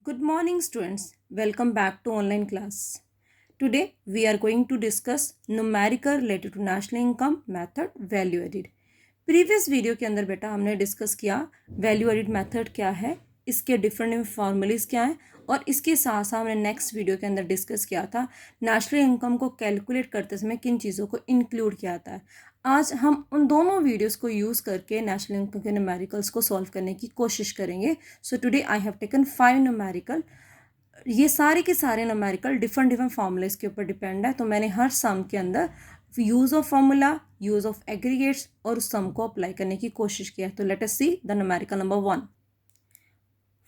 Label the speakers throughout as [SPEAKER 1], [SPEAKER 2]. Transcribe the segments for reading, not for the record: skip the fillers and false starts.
[SPEAKER 1] Good morning, students. Welcome back to online class. Today, we are going to discuss numerical related to national income method value added. Previous video के अंदर बेटा हमने discuss किया value added method क्या है, इसके different formulas क्या हैं, और इसके साथ साथ हमने नेक्स्ट वीडियो के अंदर डिस्कस किया था नेशनल इनकम को कैलकुलेट करते समय किन चीज़ों को इंक्लूड किया जाता है। आज हम उन दोनों वीडियोस को यूज़ करके नेशनल इनकम के न्यूमेरिकल्स को सॉल्व करने की कोशिश करेंगे। So today I have taken 5 numerical. ये सारे के सारे न्यूमेरिकल डिफरेंट फॉर्मूलेज के ऊपर डिपेंड है। तो मैंने हर सम के अंदर use of formula, use of aggregates और उस सम को अप्लाई करने की कोशिश किया है। तो let us see the numerical number 1।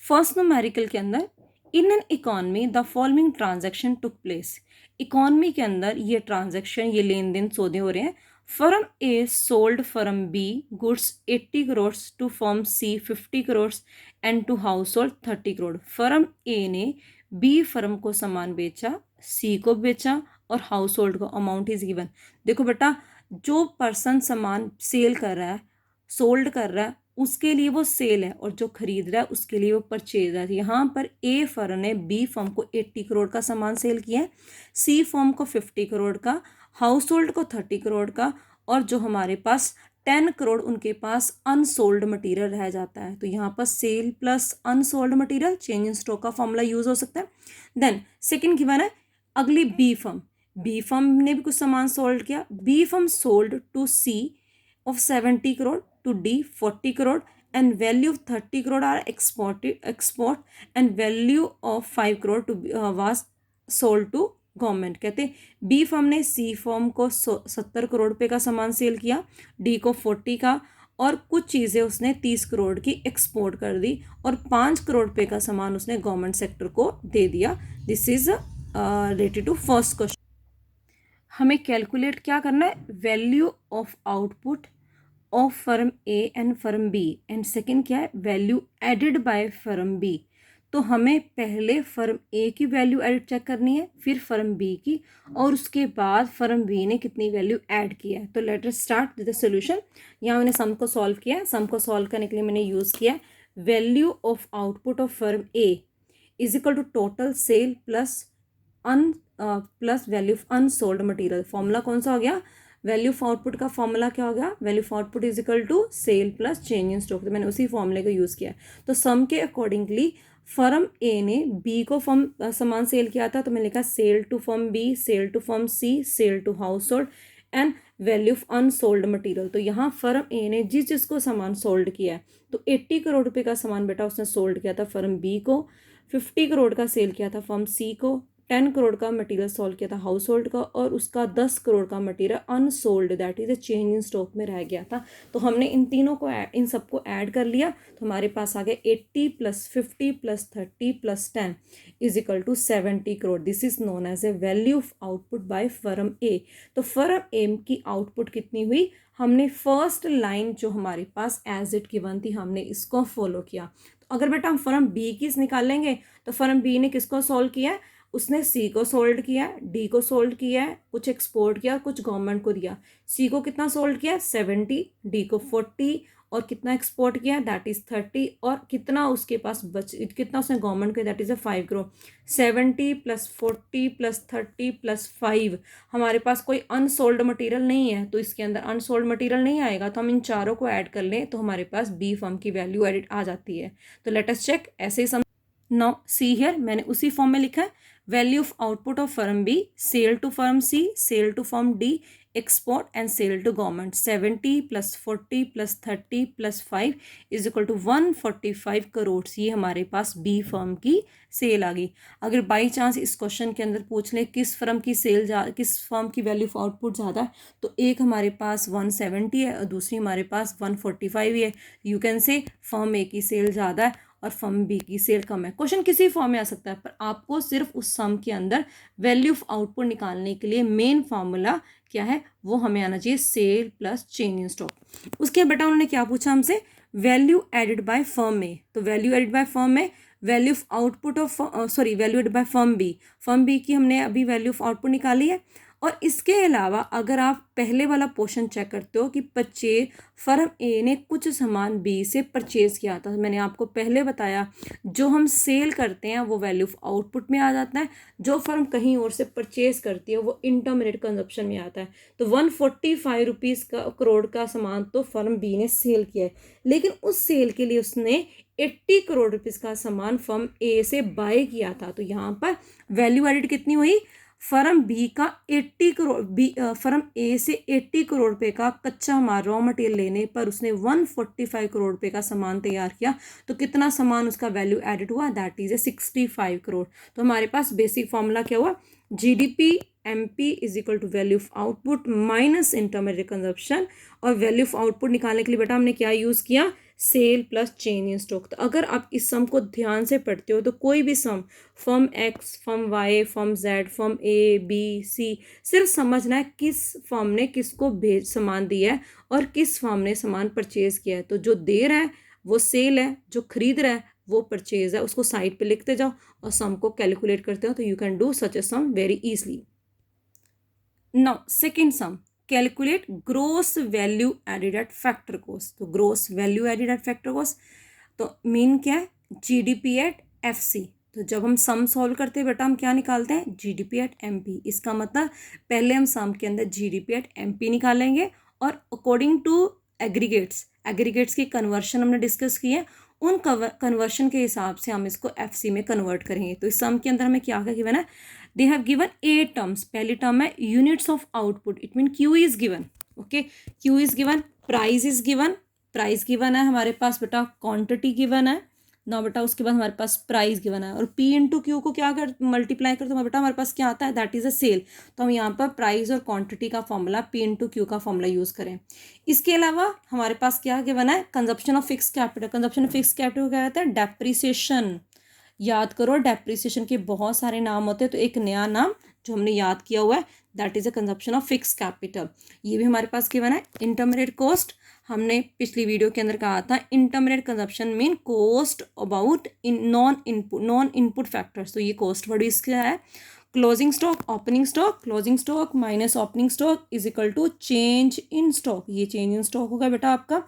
[SPEAKER 1] First numerical के अंदर in an economy the following transaction took place. Economy के अंदर ये ट्रांजैक्शन, ये लेन देन सौदे हो रहे हैं। Firm A sold firm B goods 80 crore to firm C 50 crore and to household 30 crore. Firm A ने बी फर्म को सामान बेचा, सी को बेचा और हाउस होल्ड को अमाउंट इज गिवन। देखो बेटा, जो पर्सन सामान सेल कर रहा है, सोल्ड कर रहा है, उसके लिए वो सेल है, और जो खरीद रहा है उसके लिए वो परचेज है। यहाँ पर ए फर्म ने बी फर्म को 80 करोड़ का सामान सेल किया है, सी फर्म को 50 करोड़ का, हाउस होल्ड को 30 करोड़ का, और जो हमारे पास 10 करोड़ उनके पास अनसोल्ड मटेरियल रह जाता है। तो यहाँ पर sale plus unsold material change in stock का फॉर्मूला यूज हो सकता है। देन सेकंड गिवन है अगली बी फर्म ने भी कुछ सामान सोल्ड किया। B firm sold to C of 70 crore to D 40 crore and value of 30 crore are export and value of 5 crore to was sold to government. कहते B firm ने सी firm को 70 करोड़ रुपए का सामान सेल किया, डी को 40 का, और कुछ चीज़ें उसने 30 करोड़ की एक्सपोर्ट कर दी, और 5 करोड़ रुपए का सामान उसने गवर्नमेंट सेक्टर को दे दिया। This is related to first question. हमें कैलकुलेट क्या करना है, value of output of firm A and firm B, and second क्या है, value added by firm B. तो हमें पहले फर्म ए की वैल्यू एडिड चेक करनी है, फिर फर्म बी की, और उसके बाद फर्म बी ने कितनी वैल्यू ऐड किया है। तो let us start with the solution. यहाँ मैंने सम को सॉल्व किया है। सम को सॉल्व करने के लिए मैंने यूज़ किया है value of output of firm A is equal to total sale plus value of unsold material. Formula कौन सा हो गया, वैल्यू ऑफ आउटपुट का फॉर्मूला क्या हो गया, value of output is equal to sale plus change in stock. तो मैंने उसी फॉर्मूले को यूज़ किया। तो सम के अकॉर्डिंगली फर्म ए ने बी को सामान सेल किया था, तो मैंने लिखा sale to firm B, sale to firm C, sale to household and value of unsold material. तो यहाँ फर्म ए ने जिसको सामान सोल्ड किया है, तो 80 करोड़ रुपए का सामान बेटा उसने सोल्ड किया था फर्म बी को, 50 करोड़ का सेल किया था फर्म सी को, 10 करोड़ का मटेरियल सोल्ड किया था हाउस होल्ड का, और उसका 10 करोड़ का material unsold that is a change in stock में रह गया था। तो हमने इन तीनों को इन सबको ऐड कर लिया, तो हमारे पास आ गया 80 plus 50 plus 30 plus 10 is equal to 70 crore. This is known as a value of output by firm A. तो फर्म ए की आउटपुट कितनी हुई, हमने फर्स्ट लाइन जो हमारे पास एज इट गिवन थी हमने इसको फॉलो किया। तो अगर बेटा हम फर्म बी की निकालेंगे, तो फर्म बी ने किसको सोल्व किया है, उसने सी को सोल्ड किया है, डी को सोल्ड किया है, कुछ एक्सपोर्ट किया, कुछ गवर्नमेंट को दिया। सी को कितना सोल्ड किया, 70, डी को 40, और कितना एक्सपोर्ट किया, दैट इज 30, और कितना उसके पास कितना उसने गवर्नमेंट को, that is 5 crore. 70 plus 40 plus 30 plus 5, हमारे पास कोई अनसोल्ड मटेरियल नहीं है, तो इसके अंदर अनसोल्ड मटेरियल नहीं आएगा। तो हम इन चारों को ऐड कर लें, तो हमारे पास बी फर्म की वैल्यू एडिट आ जाती है। तो लेट अस चेक। ऐसे ही नाउ सी हियर, मैंने उसी फॉर्म में लिखा है value of output of firm B, sale to firm C, sale to firm D, export and sale to government. 70 plus 40 plus 30 plus 5 is equal to 145 crore. ये हमारे पास B firm की sale आ गई। अगर बाई चांस इस क्वेश्चन के अंदर पूछ ले किस फर्म की किस फर्म की वैल्यू ऑफ आउटपुट ज़्यादा है, तो एक हमारे पास 170 है और दूसरी हमारे पास 145 ही है। यू कैन से फर्म ए की सेल ज़्यादा है और फर्म बी की सेल कम है। क्वेश्चन किसी फॉर्म में आ सकता है, पर आपको सिर्फ उस सम के अंदर वैल्यू ऑफ आउटपुट निकालने के लिए मेन फार्मूला क्या है, वो हमें आना चाहिए sale plus change in stock. उसके बेटा उन्होंने क्या पूछा हमसे, वैल्यू एडिड बाय फर्म में। तो वैल्यू एडिड बाय फर्म में value of output of value added by firm B की हमने अभी वैल्यू ऑफ आउटपुट निकाली है, और इसके अलावा अगर आप पहले वाला पोर्शन चेक करते हो कि फर्म ए ने कुछ सामान बी से परचेज किया था, मैंने आपको पहले बताया जो हम सेल करते हैं वो वैल्यू ऑफ आउटपुट में आ जाता है, जो फर्म कहीं और से परचेज करती है वो इंटरमीडिएट कंजप्शन में आता है। तो 145 रुपीज़ का करोड़ का सामान तो फर्म बी ने सेल किया है, लेकिन उस सेल के लिए उसने 80 करोड़ रुपीज़ का सामान फर्म ए से बाय किया था। तो यहाँ पर वैल्यू एडिड कितनी हुई, फर्म बी का 80 करोड़ फर्म ए से 80 करोड़ रुपए का कच्चा माल रॉ मटेरियल लेने पर उसने 145 करोड़ रुपए का सामान तैयार किया। तो कितना सामान उसका वैल्यू एडिड हुआ, दैट इज ए 65 करोड़। तो हमारे पास बेसिक फॉर्मूला क्या हुआ, GDP MP is equal to value of output minus intermediate consumption. और वैल्यू ऑफ आउटपुट निकालने के लिए बेटा हमने क्या यूज़ किया, sale plus change in stock. तो अगर आप इस सम को ध्यान से पढ़ते हो तो कोई भी sum, firm X, firm Y, firm Z, firm A B C, सिर्फ समझना है किस फर्म ने किसको सामान दिया है और किस फर्म ने सामान परचेज किया है। तो जो दे रहा है वो सेल है, जो खरीद रहा है वो परचेज है। उसको साइड पे लिखते जाओ और सम को कैलकुलेट करते हो, तो you can do such a sum very easily. Now second sum, calculate gross value added at factor cost. तो gross value added at factor cost तो मीन क्या है, जीडीपी एट एफसी। तो जब हम सम सॉल्व करते हैं बेटा हम क्या निकालते हैं, जीडीपी एट एमपी। इसका मतलब पहले हम सम के अंदर जीडीपी एट एमपी निकालेंगे और अकॉर्डिंग टू एग्रीगेट्स की कन्वर्शन हमने डिस्कस की है, उन कन्वर्शन के हिसाब से हम इसको एफसी में कन्वर्ट करेंगे। तो इस सम के अंदर हमें क्या क्या गिवन है, दे हैव गिवन 8 टर्म्स। पहली टर्म है units of output, it mean Q is given, okay, Q is given, price is given, price given है हमारे पास बेटा, क्वांटिटी गिवन है ना बेटा, उसके बाद हमारे पास प्राइस गिवन है, और पी इंटू क्यू को क्या कर मल्टीप्लाई करते हैं बेटा हमारे पास क्या आता है, दैट इज अ सेल। तो हम यहाँ पर प्राइस और क्वांटिटी का फॉर्मूला पी इंटू क्यू का फॉर्मूला यूज करें। इसके अलावा हमारे पास क्या गिवन है, consumption of fix capital. Consumption of fix capital क्या कहते हैं, डेप्रिसिएशन। याद करो डेप्रिसिएशन के बहुत सारे नाम होते हैं, तो एक नया नाम जो हमने याद किया हुआ है that is a consumption of fix capital. ये भी हमारे पास गिवन है। इंटरमीडिएट कॉस्ट, हमने पिछली वीडियो के अंदर कहा था intermediate consumption mean cost about in non input factors. तो ये कॉस्ट वर्ड इसका है। Closing stock, opening stock, closing stock minus opening stock is equal to change in stock. ये चेंज इन स्टॉक होगा बेटा आपका।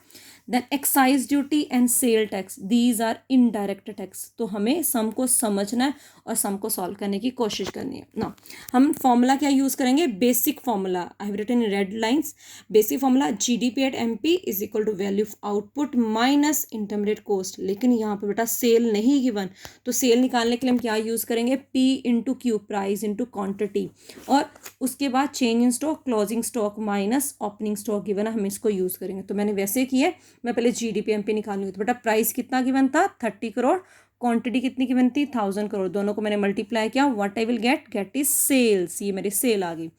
[SPEAKER 1] Then excise duty and sale tax, these are indirect tax. तो हमें सम को समझना है और सम को सॉल्व करने की कोशिश करनी है ना। हम फॉर्मूला क्या यूज़ करेंगे, basic formula, I have written in red lines. Basic formula GDP at MP is equal to value of output minus intermediate cost. लेकिन यहाँ पे बेटा सेल नहीं गिवन, तो सेल निकालने के लिए हम क्या यूज़ करेंगे, P into Q, price into quantity, और उसके बाद change in stock, closing stock minus opening stock given है, हम इसको यूज़ करेंगे। तो मैंने वैसे किया, मैं पहले जीडीपी एमपी निकालनी हुई। तो बेटा प्राइस कितना गिवन था, 30 करोड़, क्वांटिटी कितनी गिवन थी, 1000 करोड़। दोनों को मैंने मल्टीप्लाई किया, what I will get is sales, ये मेरी सेल आ गई।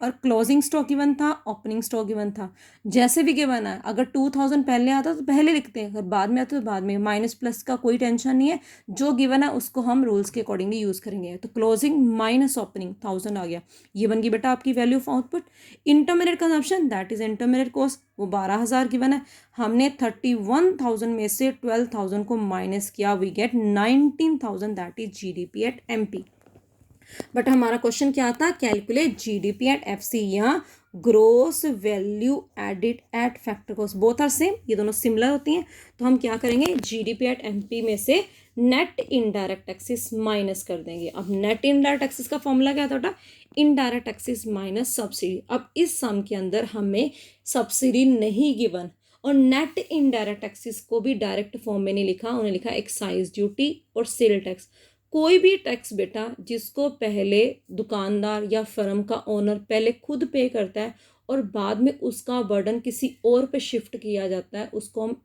[SPEAKER 1] और क्लोजिंग स्टॉक गिवन था, ओपनिंग स्टॉक गिवन था। जैसे भी गिवन है, अगर 2000 पहले आता तो पहले लिखते हैं, अगर बाद में आता तो बाद में, माइनस प्लस का कोई टेंशन नहीं है, जो गिवन है उसको हम रूल्स के अकॉर्डिंगली यूज़ करेंगे। तो क्लोजिंग माइनस ओपनिंग 1000 आ गया, ये बन गई बेटा आपकी value of output. Intermediate consumption that is intermediate cost, वो 12000 गिवन है, हमने 31,000 में से 12,000 को माइनस किया, we get 19,000 that is GDP at MP. But हमारा क्वेश्चन क्या था, कैलकुलेट जीडीपी एट एफसी। यहाँ gross value added at factor cost, both are same, ये दोनों सिमिलर होती हैं। तो हम क्या करेंगे, जीडीपी एट एमपी में से नेट इनडायरेक्ट टैक्सेस माइनस कर देंगे। अब नेट इनडायरेक्ट टैक्सेस का फॉर्मूला क्या था बेटा, इनडायरेक्ट टैक्सेस माइनस सब्सिडी। अब इस सम के अंदर हमें सब्सिडी नहीं गिवन, और नेट इनडायरेक्ट टैक्सेस को भी डायरेक्ट फॉर्म में नहीं लिखा, उन्हें लिखा एक्साइज ड्यूटी और सेल टैक्स। कोई भी टैक्स बेटा जिसको पहले दुकानदार या फर्म का ओनर पहले खुद पे करता है और बाद में उसका बर्डन किसी और पे शिफ्ट किया जाता है, उसको हम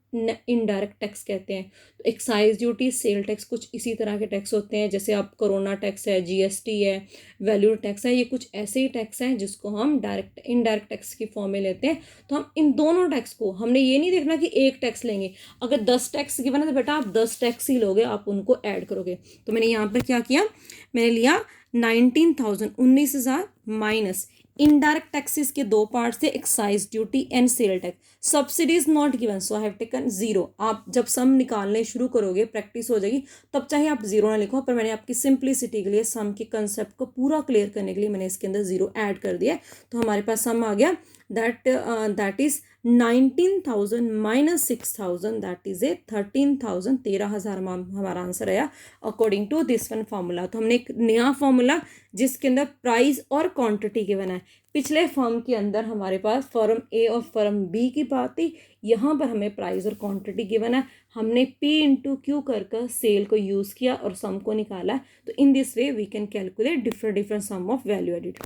[SPEAKER 1] इनडायरेक्ट टैक्स कहते हैं। तो एक्साइज ड्यूटी, सेल टैक्स कुछ इसी तरह के टैक्स होते हैं, जैसे आप कोरोना टैक्स है, जीएसटी है, वैल्यू टैक्स है, ये कुछ ऐसे ही टैक्स हैं जिसको हम डायरेक्ट इनडायरेक्ट टैक्स की फॉर्म में लेते हैं। तो हम इन दोनों टैक्स को, हमने ये नहीं देखना कि एक टैक्स लेंगे, अगर 10 टैक्स गिवन है तो बेटा आप 10 टैक्स ही लोगे, आप उनको ऐड करोगे। तो मैंने यहाँ पर क्या किया, मैंने लिया 19,000 19,000 माइनस इनडायरेक्ट टैक्सेस के दो पार्ट से, excise duty and sale tax. Subsidies not given, so I have taken zero. आप जब सम निकालने शुरू करोगे, प्रैक्टिस हो जाएगी, तब चाहे आप जीरो ना लिखो, पर मैंने आपकी सिंप्लिसिटी के लिए सम के कंसेप्ट को पूरा क्लियर करने के लिए मैंने इसके अंदर जीरो ऐड कर दिया। तो हमारे पास सम आ गया that is 19,000 minus 6,000, that is a 13,000, 13,000 हमारा आंसर आया according to this one formula. तो हमने एक नया फॉर्मूला जिसके अंदर प्राइस और क्वांटिटी गिवन है। पिछले फॉर्म के अंदर हमारे पास फॉर्म ए और फॉर्म बी की बात थी, यहाँ पर हमें प्राइस और क्वांटिटी गिवन है। हमने P इंटू क्यू कर सेल को यूज़ किया और सम को निकाला। तो in this way we can calculate different sum of value added.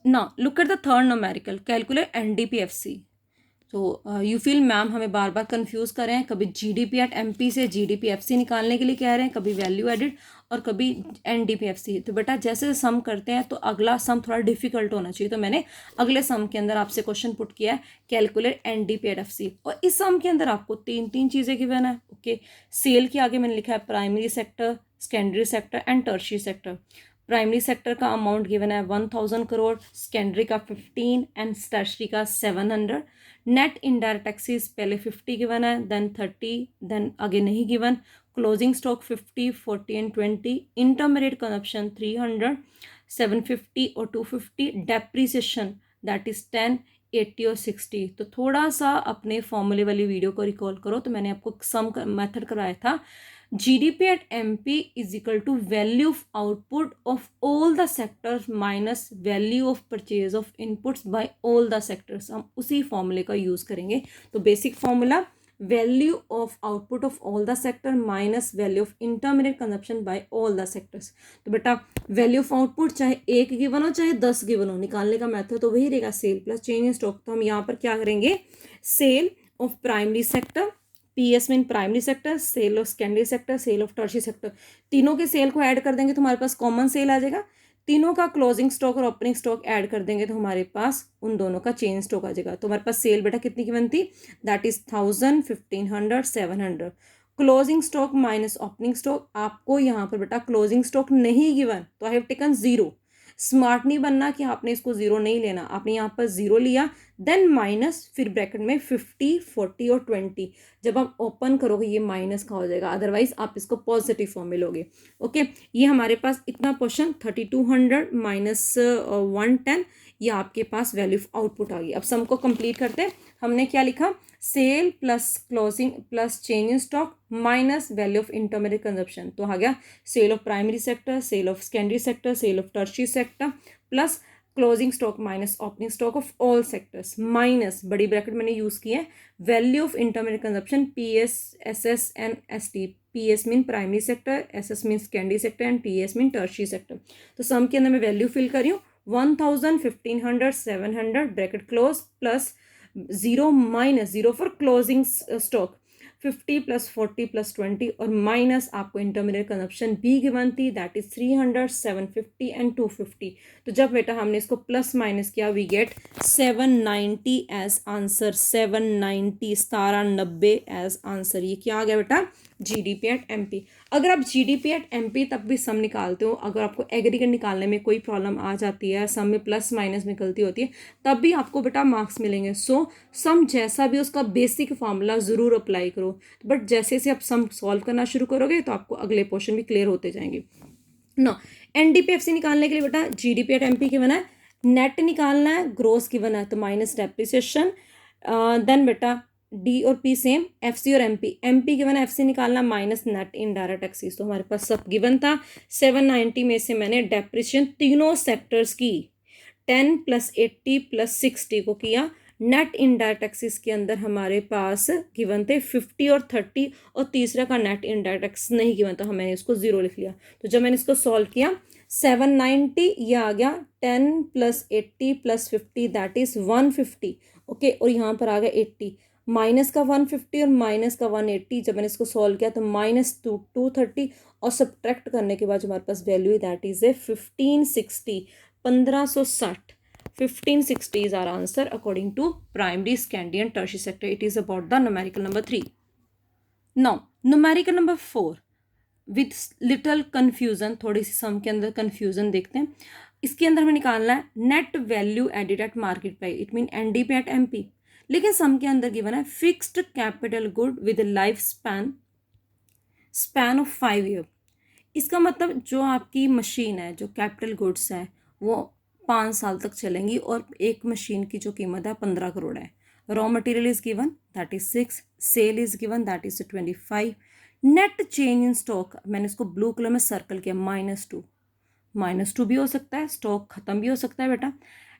[SPEAKER 1] Now look at the third numerical, calculate NDPFC. तो यू फील मैम हमें बार बार कंफ्यूज कर रहे हैं, कभी GDP एट MP से GDPFC निकालने के लिए कह रहे हैं, कभी वैल्यू एडिड और कभी NDPFC। तो बेटा जैसे सम करते हैं तो अगला सम थोड़ा डिफिकल्ट होना चाहिए, तो मैंने अगले सम के अंदर आपसे क्वेश्चन पुट किया है कैलकुलेट NDPFC। और इस सम के अंदर आपको तीन चीज़ें गिवन है। ओके, सेल के आगे मैंने लिखा है primary sector, secondary sector and tertiary sector. Primary sector का अमाउंट गिवन है 1,000 करोड़, सेकेंडरी का 15 एंड टर्शियरी का 700। नेट इनडायरेक्ट टैक्सेस पहले 50 गिवन है, देन 30, देन आगे नहीं given. Closing stock 50, 40 and 20। Intermediate consumption 300, 750 और 250। डेप्रीसिएशन दैट इज 10, 80 और 60। तो थोड़ा सा अपने फॉर्मूले वाली वीडियो को रिकॉल करो। तो मैंने आपको सम मेथड कराया था, GDP at MP is equal to value of output of all the sectors minus value of purchase of inputs by all the sectors। हम उसी फॉर्मूले का यूज़ करेंगे। तो basic formula, value of output of all the sector minus value of intermediate consumption by all the sectors. तो बेटा value of output चाहे 1 given हो चाहे 10 गिवन हो, निकालने का मेथड तो वही रहेगा, sale plus change in stock. तो हम यहाँ पर क्या करेंगे, sale of primary sector, PS mean primary sector, sale of secondary sector, sale of tertiary sector, तीनों के सेल को ऐड कर देंगे तो हमारे पास कॉमन सेल आ जाएगा। तीनों का क्लोजिंग स्टॉक और ओपनिंग स्टॉक ऐड कर देंगे तो हमारे पास उन दोनों का चेंज स्टॉक आ जाएगा। तो हमारे पास सेल बेटा कितनी की बनती, that is 1,000, 1,500, 700। Closing stock minus opening stock, आपको यहाँ पर बेटा क्लोजिंग स्टॉक नहीं गिवन तो I have taken zero. Smart नहीं बनना कि आपने इसको जीरो नहीं लेना, आपने यहाँ पर जीरो लिया, देन माइनस, फिर ब्रैकेट में 50, 40 और 20। जब आप ओपन करोगे ये माइनस का हो जाएगा, अदरवाइज आप इसको पॉजिटिव फॉर्म में लोगे। ओके, ये हमारे पास इतना क्वेश्चन 3200 माइनस 110, ये आपके पास वैल्यू ऑफ आउटपुट आ गई। अब सम को कंप्लीट करते हैं। हमने क्या लिखा, sale plus closing plus change in stock minus value of intermediate consumption. तो आ गया sale of primary sector, sale of secondary sector, sale of tertiary sector plus closing stock minus opening stock of all sectors minus, बड़ी bracket मैंने use की है, value of intermediate consumption PS, SS and ST। PS mean primary sector, SS mean secondary sector and TS mean tertiary sector. तो सम के अंदर मैं value fill करी हूँ 1,000, 1,500, 700 bracket close plus zero minus zero for closing stock 50 plus 40 plus 20 और minus आपको intermediate consumption भी given थी, दैट इज 300, 750 एंड 250। तो जब बेटा हमने इसको प्लस माइनस किया we get 790 as answer, 790 97 as answer. ये क्या आ गया बेटा, GDP एट MP। अगर आप GDP एट MP तब भी सम निकालते हो, अगर आपको एग्रीगेट निकालने में कोई प्रॉब्लम आ जाती है, सम में प्लस माइनस में गलती होती है, तब भी आपको बेटा मार्क्स मिलेंगे। सो सम जैसा भी उसका बेसिक फॉर्मूला ज़रूर अप्लाई करो, बट जैसे जैसे आप सम सॉल्व करना शुरू करोगे तो आपको अगले पोर्शन भी क्लियर होते जाएंगे ना। NDPFC निकालने के लिए बेटा GDP एट MP की बना है, नेट निकालना है, ग्रोस की बना है तो माइनस डेप्रिसिएशन, देन बेटा D और P सेम, FC और MP गिवन है, FC निकालना माइनस नेट इनडायरेक्ट टैक्सेस। तो हमारे पास सब गिवन था। 790 में से मैंने डेप्रिसिएशन तीनों सेक्टर्स की 10 प्लस 80 प्लस 60 को किया। नेट इनडायरेक्ट टैक्सेस के अंदर हमारे पास गिवन थे 50 और 30 और तीसरा का नेट इनडायरेक्ट टैक्स नहीं गिवन, तो मैंने इसको जीरो लिख लिया। तो जब मैंने इसको सॉल्व किया 790 ये आ गया 10 plus 80 plus 50 that is 150। Okay, और यहाँ पर आ गया 80, माइनस का 150 और माइनस का 180। जब मैंने इसको सॉल्व किया तो माइनस 230 और सब्ट्रैक्ट करने के बाद जो हमारे पास वैल्यू है that is A 1560, 1560। 1560 is our answer according to primary, secondary and tertiary sector. It is about the numerical number 3. Now numerical number 4 with little confusion, थोड़ी सी सम के अंदर confusion देखते हैं। इसके अंदर हमें निकालना है net value added at market price, it mean NDP at MP. लेकिन सम के अंदर गिवन है fixed capital good with life span of 5 year. इसका मतलब जो आपकी मशीन है, जो कैपिटल गुड्स है, वो 5 साल तक चलेंगी और एक मशीन की जो कीमत है 15 करोड़ है। Raw material is given that is 6, sale is given that is 25, net change in stock मैंने इसको ब्लू कलर में सर्कल किया -2 भी हो सकता है, स्टॉक खत्म भी हो सकता है बेटा।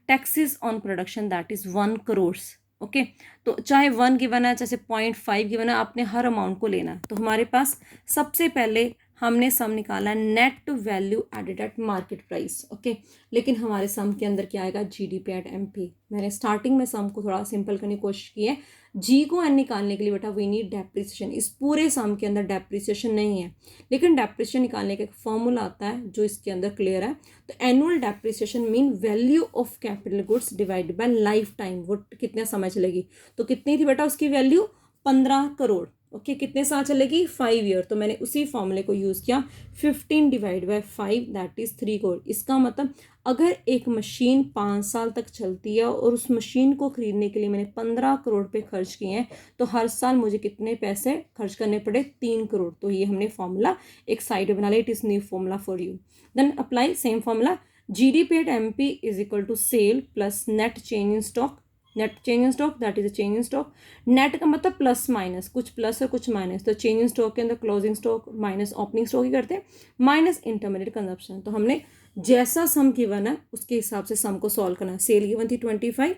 [SPEAKER 1] Taxes on production that is 1 crore. Okay, तो चाहे 1 गिवन है चाहे 0.5 गिवन है, आपने हर अमाउंट को लेना है। तो हमारे पास सबसे पहले हमने सम निकाला है net value added at market price. Okay, लेकिन हमारे सम के अंदर क्या आएगा, जीडीपी एट एमपी। मैंने स्टार्टिंग में सम को थोड़ा सिंपल करने की कोशिश की है। जी को एन निकालने के लिए बेटा वी नीड डेप्रिसिएशन। इस पूरे सम के अंदर डेप्रिसिएशन नहीं है, लेकिन डेप्रिसिएशन निकालने का एक फॉर्मूला आता है जो इसके अंदर क्लियर है। तो annual depreciation mean value of capital goods divided by life time, वो कितने समय चलेगी। तो कितनी थी बेटा उसकी वैल्यू, 15 करोड़। ओके, कितने साल चलेगी, 5 ईयर। तो मैंने उसी फॉर्मूले को यूज़ किया, 15 divide by 5 that is 3 crore. इसका मतलब अगर एक मशीन 5 साल तक चलती है और उस मशीन को खरीदने के लिए मैंने 15 करोड़ पे खर्च किए हैं, तो हर साल मुझे कितने पैसे खर्च करने पड़े, 3 करोड़। तो ये हमने फॉर्मूला एक साइड में बना लिया, it is new formula for you. Then apply same formula, GDP at MP is equal to sale plus net change in stock. Net change in stock that is a change in stock. Net का मतलब plus minus, कुछ plus और कुछ minus. तो change in stock के अंदर closing stock minus opening stock ही करते हैं, माइनस इंटरमीडिएट कंजप्शन। तो हमने जैसा सम गिवन है उसके हिसाब से सम को सॉल्व करना है। सेल गिवन थी 25,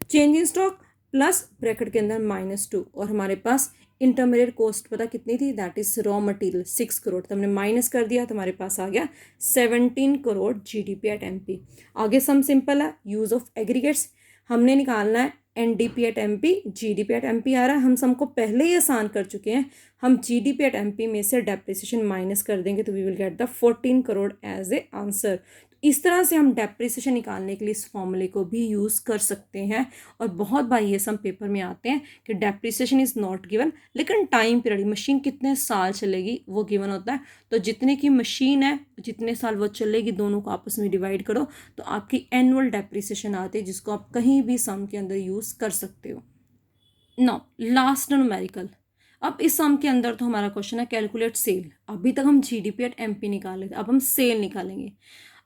[SPEAKER 1] change in stock plus bracket के अंदर -2, और हमारे पास इंटरमीडिएट कॉस्ट पता कितनी थी, that is raw material 6 crore. तो हमने माइनस कर दिया तो हमारे पास आ गया 17 करोड़ जीडीपी एट एमपी। आगे सम सिंपल है, यूज ऑफ एग्रीगेट्स हमने निकालना है, NDP at MP, GDP at MP आ रहा है। हम सम को पहले ही आसान कर चुके हैं। हम जीडीपी एट एमपी में से डेप्रिसिएशन माइनस कर देंगे तो we will get the 14 crore as a answer. इस तरह से हम डेप्रिसिएशन निकालने के लिए इस फॉर्मूले को भी यूज़ कर सकते हैं। और बहुत बार ये सम पेपर में आते हैं कि डेप्रिसिएशन इज़ नॉट गिवन, लेकिन टाइम पीरियड, मशीन कितने साल चलेगी वो गिवन होता है। तो जितने की मशीन है जितने साल वो चलेगी, दोनों को आपस में डिवाइड करो तो आपकी एनुअल डेप्रिसिएशन आती है, जिसको आप कहीं भी सम के अंदर यूज़ कर सकते हो। Now last numerical. अब इस सम के अंदर तो हमारा क्वेश्चन है कैलकुलेट सेल। अभी तक हम जीडीपी एट एमपी निकाले थे, अब हम सेल निकालेंगे।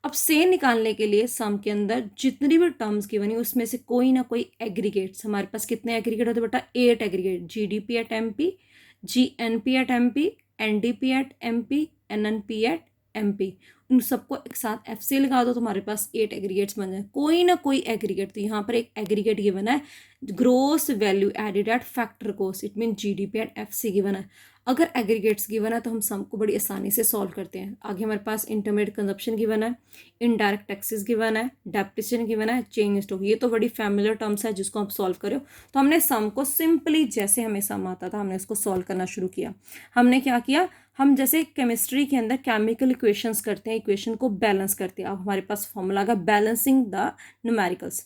[SPEAKER 1] अब सेल निकालने के लिए सम के अंदर जितनी भी टर्म्स की बनी उसमें से कोई ना कोई एग्रीगेट्स, हमारे पास कितने एग्रीगेट होते बेटा, 8 aggregate. GDP at MP, GNP at MP, NDP at MP, NNP at MP, उन सबको एक साथ एफ सी लगा दो तो हमारे पास 8 एग्रीगेट्स बन जाए। कोई ना कोई एग्रीगेट, तो यहाँ पर एक एग्रीगेट गिवन है, gross value added at factor cost, it mean GDP at F C given है। अगर एग्रीगेट्स गिवन है तो हम सम को बड़ी आसानी से सॉल्व करते हैं। आगे हमारे पास इंटरमीडिएट कंजप्शन गिवन है, इनडायरेक्ट टैक्सेस गिवन है, डेप्रिसिएशन गिवन है, चेंज इन स्टॉक, ये तो बड़ी फैमिलियर टर्म्स है जिसको आप सॉल्व करो। तो हमने सम को सिंपली जैसे हमें सम आता था हमने उसको सॉल्व करना शुरू किया। हमने क्या किया, हम जैसे केमिस्ट्री के अंदर केमिकल इक्वेशंस करते हैं, इक्वेशन को बैलेंस करते हैं। अब हमारे पास फॉर्मूला का balancing the numericals.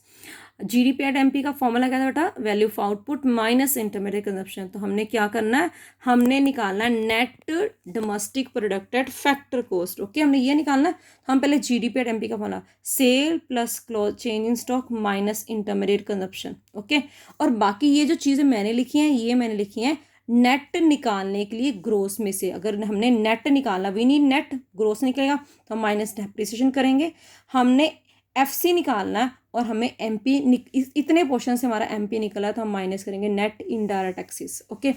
[SPEAKER 1] GDP at MP का फॉर्मूला क्या था बेटा, value of output minus intermediate consumption. तो हमने क्या करना है, हमने निकालना है net domestic product at factor cost. Okay, हमने ये निकालना है। हम पहले जीडीपी एट एमपी का formula, sale plus close change in stock minus intermediate consumption. Okay, और बाकी ये जो चीज़ें मैंने लिखी हैं ये मैंने लिखी हैं नेट निकालने के लिए ग्रोस में से। अगर हमने नेट निकालना, वी नीड नेट, ग्रोस निकलेगा तो हम माइनस डेप्रिसिएशन करेंगे। हमने एफसी निकालना है और हमें एमपी, इतने पोर्शन से हमारा एमपी निकला तो हम माइनस करेंगे net indirect taxes. Okay,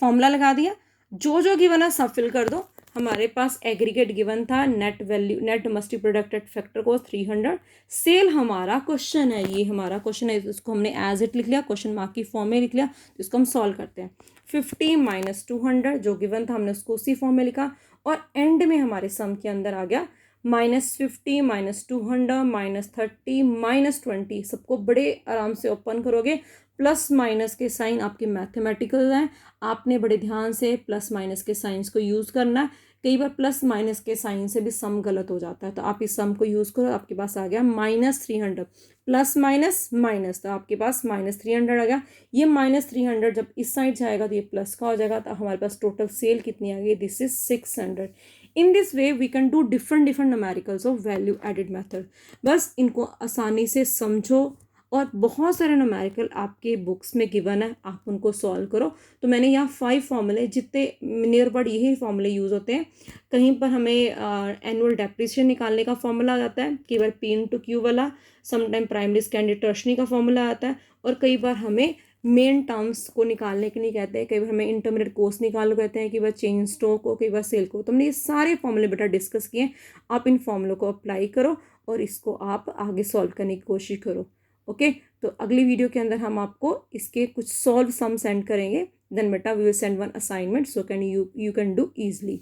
[SPEAKER 1] formula लगा दिया, जो गिवन है सब फिल कर दो। हमारे पास एग्रीगेट गिवन था, net value, net domestic product at factor cost 300। Sale हमारा क्वेश्चन है, ये हमारा क्वेश्चन है, इसको हमने एज इट लिख लिया, क्वेश्चन मार्क की फॉर्म में लिख लिया। तो इसको हम सॉल्व करते हैं। 50 माइनस 200 जो गिवन था हमने उसको उसी फॉर्म में लिखा, और एंड में हमारे सम के अंदर आ गया -50 -200 -30 -20। सबको बड़े आराम से ओपन करोगे, प्लस माइनस के साइन आपके मैथमेटिकल हैं, आपने बड़े ध्यान से प्लस माइनस के साइंस को यूज़ करना है। कई बार प्लस माइनस के साइन से भी सम गलत हो जाता है, तो आप इस सम को यूज़ करो। आपके पास आ गया -300, प्लस माइनस माइनस, तो आपके पास -300 आ गया। ये -300 जब इस साइड जाएगा तो ये प्लस का हो जाएगा, तो हमारे पास टोटल सेल कितनी आ गई, this is 600। In this way we can do different different numericals of value added method. बस इनको आसानी से समझो और बहुत सारे न्यूमेरिकल आपके बुक्स में गिवन है, आप उनको सॉल्व करो। तो मैंने यहाँ 5 फॉर्मूले, जितने नियर अबाउट यही फॉर्मूले यूज़ होते हैं। कहीं पर हमें एनुअल डेप्रिसिएशन निकालने का फॉर्मूला आ जाता है, कई बार पी इंटू क्यू वाला, समटाइम प्राइमरी सेकेंडरी टर्शरी का फॉर्मूला आता है, और कई बार हमें मेन टर्म्स को निकालने के लिए कहते हैं, कई बार हमें इंटरमीडिएट कोर्स निकालो कहते हैं, कई बार चेंज स्टॉक को, कई बार सेल को। तो हमने ये सारे फॉर्मूले बेटा डिस्कस किए। आप इन फॉर्मूलों को अप्लाई करो और इसको आप आगे सॉल्व करने की कोशिश करो। ओके, तो अगली वीडियो के अंदर हम आपको इसके कुछ सॉल्व सम सेंड करेंगे। देन बेटा we will send one assignment so can you can do easily.